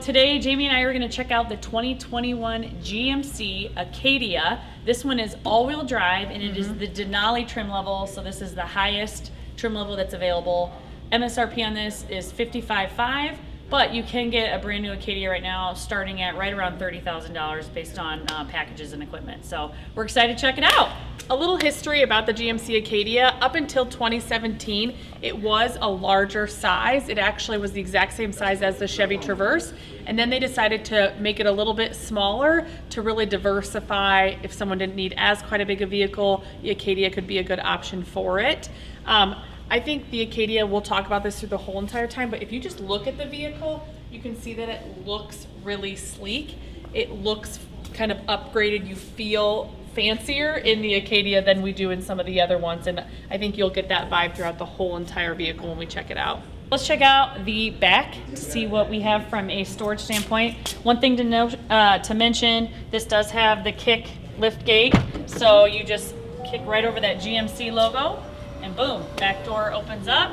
Today, Jamie and I are going to check out the 2021 GMC Acadia. This one is all-wheel drive, and it is the Denali trim level, so this is the highest trim level that's available. MSRP on this is $55,500, but you can get a brand new Acadia right now starting at right around $30,000 based on packages and equipment. So we're excited to check it out. A little history about the GMC Acadia. Up until 2017, it was a larger size. It actually was the exact same size as the Chevy Traverse. And then they decided to make it a little bit smaller to really diversify. If someone didn't need as quite a big a vehicle, the Acadia could be a good option for it. I think the Acadia, we'll talk about this through the whole entire time, but if you just look at the vehicle, you can see that it looks really sleek. It looks kind of upgraded. You feel fancier in the Acadia than we do in some of the other ones, and I think you'll get that vibe throughout the whole entire vehicle when we check it out. Let's check out the back to see what we have from a storage standpoint. One thing to note, to mention, this does have the kick lift gate, so you just kick right over that GMC logo, and boom, back door opens up.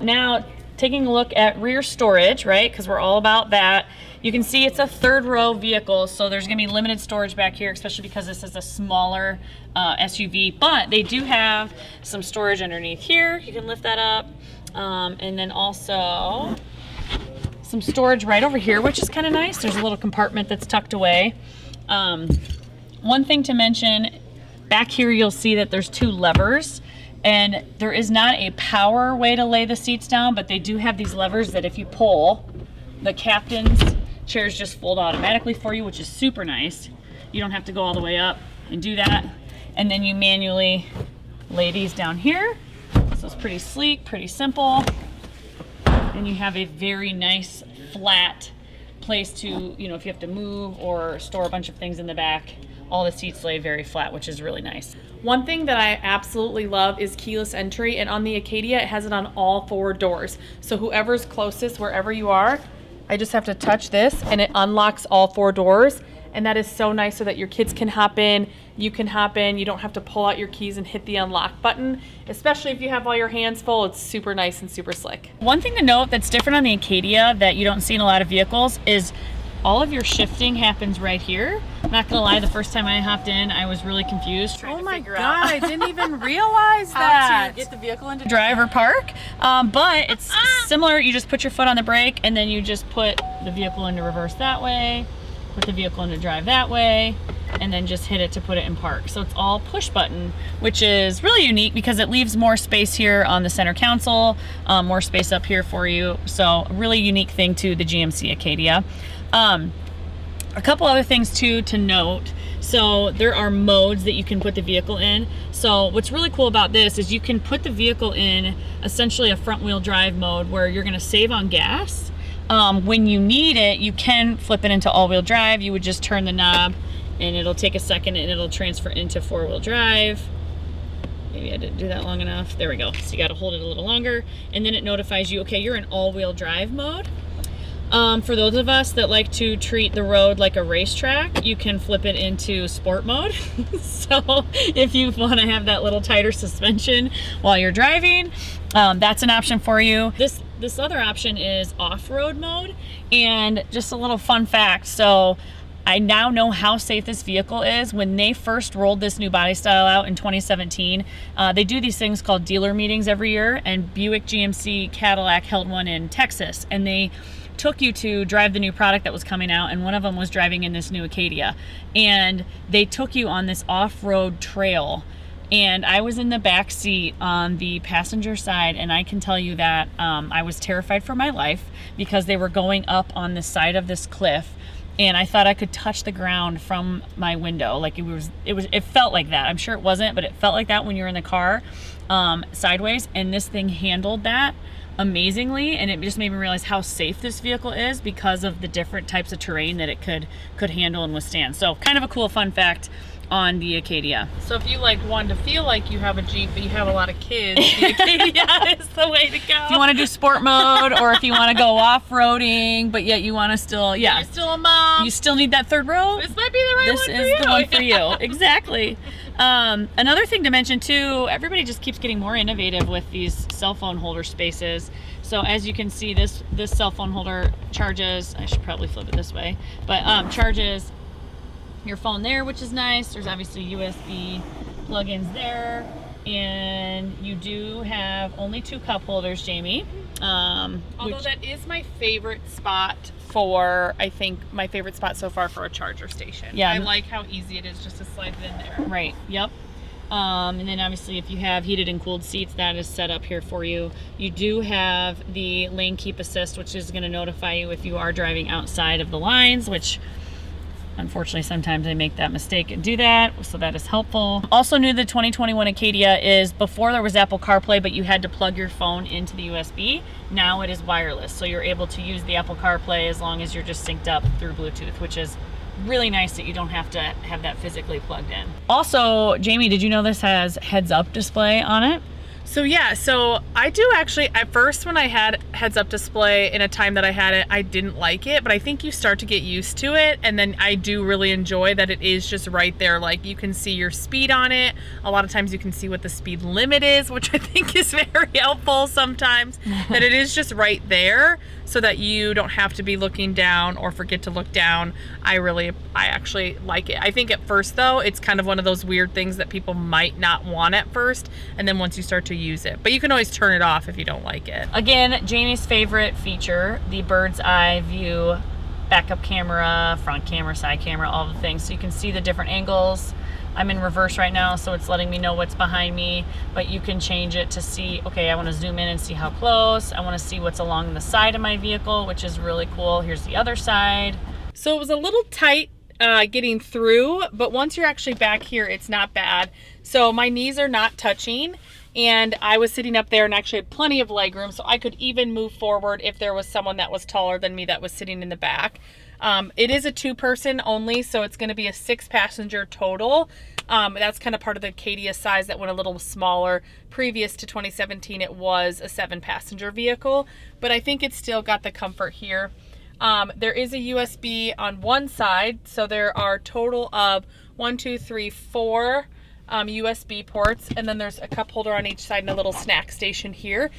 Now, taking a look at rear storage, right, because we're all about that, you can see it's a third row vehicle, so there's gonna be limited storage back here, especially because this is a smaller SUV, but they do have some storage underneath here. You can lift that up, and then also some storage right over here, which is kind of nice. There's a little compartment that's tucked away. One thing to mention, back here you'll see that there's two levers, and there is not a power way to lay the seats down, but they do have these levers that if you pull, the captain's chairs just fold automatically for you, which is super nice. You don't have to go all the way up and do that. And then you manually lay these down here. So it's pretty sleek, pretty simple. And you have a very nice flat place to, you know, if you have to move or store a bunch of things in the back, all the seats lay very flat, which is really nice. One thing that I absolutely love is keyless entry, and on the Acadia, it has it on all four doors. So whoever's closest, wherever you are, I just have to touch this and it unlocks all four doors. And that is so nice so that your kids can hop in, you can hop in, you don't have to pull out your keys and hit the unlock button, especially if you have all your hands full. It's super nice and super slick. One thing to note that's different on the Acadia that you don't see in a lot of vehicles is all of your shifting happens right here. I'm not gonna lie, the first time I hopped in, I was really confused trying to figure out I didn't even realize how to get the vehicle into drive or park. But it's similar. You just put your foot on the brake and then you just put the vehicle into reverse that way, put the vehicle into drive that way, and then just hit it to put it in park. So it's all push button, which is really unique because it leaves more space here on the center console, more space up here for you. So a really unique thing to the GMC Acadia. A couple other things too to note. So there are modes that you can put the vehicle in. So what's really cool about this is you can put the vehicle in essentially a front wheel drive mode where you're gonna save on gas. When you need it, you can flip it into all-wheel drive. You would just turn the knob and it'll take a second and it'll transfer into four-wheel drive. Maybe I didn't do that long enough. There we go. So you gotta hold it a little longer, and then it notifies you, okay, you're in all-wheel drive mode. For those of us that like to treat the road like a racetrack, you can flip it into sport mode. So if you want to have that little tighter suspension while you're driving, that's an option for you. This other option is off-road mode, and just a little fun fact. So I now know how safe this vehicle is. When they first rolled this new body style out in 2017, they do these things called dealer meetings every year, and Buick, GMC, Cadillac held one in Texas, and they took you to drive the new product that was coming out, and one of them was driving in this new Acadia, and they took you on this off-road trail, and I was in the back seat on the passenger side, and I can tell you that I was terrified for my life because they were going up on the side of this cliff, and I thought I could touch the ground from my window. Like it felt like that. I'm sure it wasn't, but it felt like that when you're in the car sideways, and this thing handled that amazingly, and it just made me realize how safe this vehicle is because of the different types of terrain that it could handle and withstand. So kind of a cool fun fact on the Acadia. So if you like wanted to feel like you have a Jeep but you have a lot of kids, the Acadia is the way to go. If you want to do sport mode, or if you want to go off-roading but yet you want to still, yeah, you're still a mom, you still need that third row, this might be the right one for you. This is the one for you. Exactly. Another thing to mention too, everybody just keeps getting more innovative with these cell phone holder spaces. So as you can see, this cell phone holder charges, I should probably flip it this way, but charges your phone there, which is nice. There's obviously USB plugins there, and you do have only 2 cup holders, Jamie. Although that is my favorite spot for, I think, my favorite spot so far for a charger station. Yeah. I like how easy it is just to slide it in there. Right, yep. And then obviously if you have heated and cooled seats, that is set up here for you. You do have the lane keep assist, which is going to notify you if you are driving outside of the lines, which unfortunately sometimes I make that mistake and do that, so that is helpful. Also new to the 2021 Acadia is before there was Apple CarPlay, but you had to plug your phone into the USB. Now it is wireless, so you're able to use the Apple CarPlay as long as you're just synced up through Bluetooth, which is really nice that you don't have to have that physically plugged in. Also, Jamie, did you know this has heads-up display on it? So yeah, so I do actually, at first when I had heads-up display in a time that I had it, I didn't like it, but I think you start to get used to it, and then I do really enjoy that it is just right there. Like, you can see your speed on it. A lot of times you can see what the speed limit is, which I think is very helpful sometimes, that it is just right there so that you don't have to be looking down or forget to look down. I actually like it. I think at first though, it's kind of one of those weird things that people might not want at first, and then once you start to use it, but you can always turn it off if you don't like it. Again, Jamie's favorite feature, the bird's eye view, backup camera, front camera, side camera, all the things, so you can see the different angles. I'm in reverse right now, so it's letting me know what's behind me, but you can change it to see, okay, I want to zoom in and see how close. I want to see what's along the side of my vehicle, which is really cool. Here's the other side. So it was a little tight getting through, but once you're actually back here, it's not bad. So my knees are not touching, and I was sitting up there and actually had plenty of leg room, so I could even move forward if there was someone that was taller than me that was sitting in the back. It is a 2-person only, so it's going to be a 6-passenger total. That's kind of part of the Acadia size that went a little smaller. Previous to 2017, it was a 7-passenger vehicle, but I think it's still got the comfort here. There is a USB on one side, so there are a total of 4 USB ports, and then there's a cup holder on each side and a little snack station here.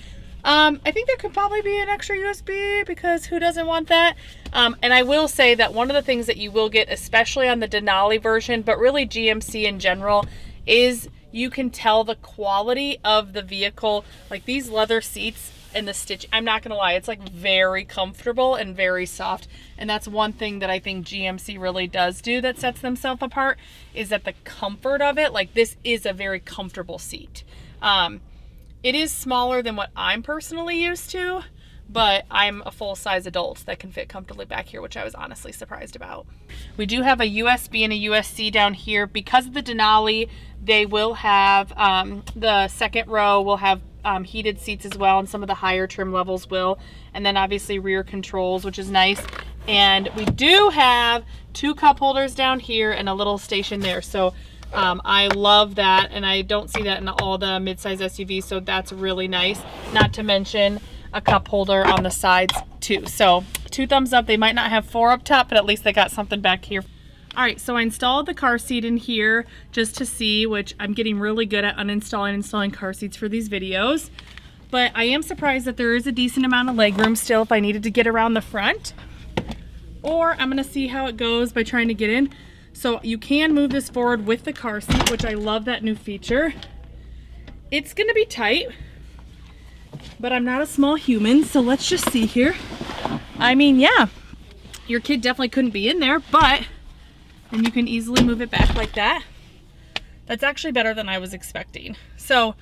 I think there could probably be an extra USB, because who doesn't want that? And I will say that one of the things that you will get, especially on the Denali version, but really GMC in general, is you can tell the quality of the vehicle. Like these leather seats and the stitch, I'm not gonna lie, it's like very comfortable and very soft. And that's one thing that I think GMC really does do that sets themselves apart, is that the comfort of it. Like, this is a very comfortable seat. It is smaller than what I'm personally used to, but I'm a full-size adult that can fit comfortably back here, which I was honestly surprised about. We do have a USB and a USB-C down here. Because of the Denali, they will have, the second row will have heated seats as well, and some of the higher trim levels will. And then obviously rear controls, which is nice. And we do have 2 cup holders down here and a little station there. So I love that, and I don't see that in all the midsize SUVs, so that's really nice. Not to mention a cup holder on the sides too. So 2 thumbs up. They might not have 4 up top, but at least they got something back here. All right, so I installed the car seat in here just to see, which I'm getting really good at uninstalling and installing car seats for these videos. But I am surprised that there is a decent amount of leg room still if I needed to get around the front. Or I'm gonna see how it goes by trying to get in. So you can move this forward with the car seat, which I love that new feature. It's gonna be tight, but I'm not a small human, so let's just see here. I mean, yeah, your kid definitely couldn't be in there, but then you can easily move it back like that. That's actually better than I was expecting. So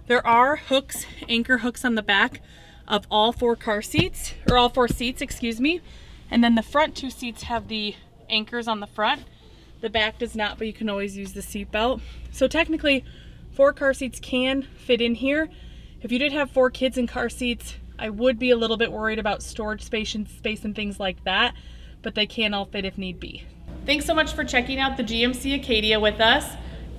there are hooks, anchor hooks on the back of all 4 car seats, or all 4 seats, excuse me. And then the front 2 seats have the anchors on the front. The back does not, but you can always use the seat belt. So technically 4 car seats can fit in here. If you did have 4 kids in car seats, I would be a little bit worried about storage space and things like that, but they can all fit if need be. Thanks so much for checking out the GMC Acadia with us.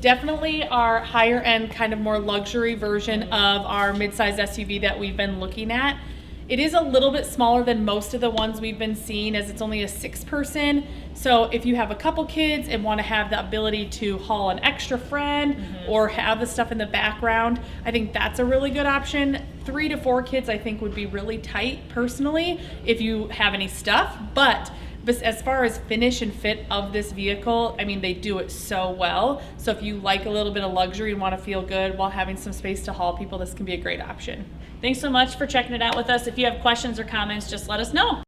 Definitely our higher end, kind of more luxury version of our midsize SUV that we've been looking at. It is a little bit smaller than most of the ones we've been seeing, as it's only a 6-person. So if you have a couple kids and want to have the ability to haul an extra friend or have the stuff in the background, I think that's a really good option. 3 to 4 kids I think would be really tight personally if you have any stuff, but as far as finish and fit of this vehicle, I mean, they do it so well. So if you like a little bit of luxury and want to feel good while having some space to haul people, this can be a great option. Thanks so much for checking it out with us. If you have questions or comments, just let us know.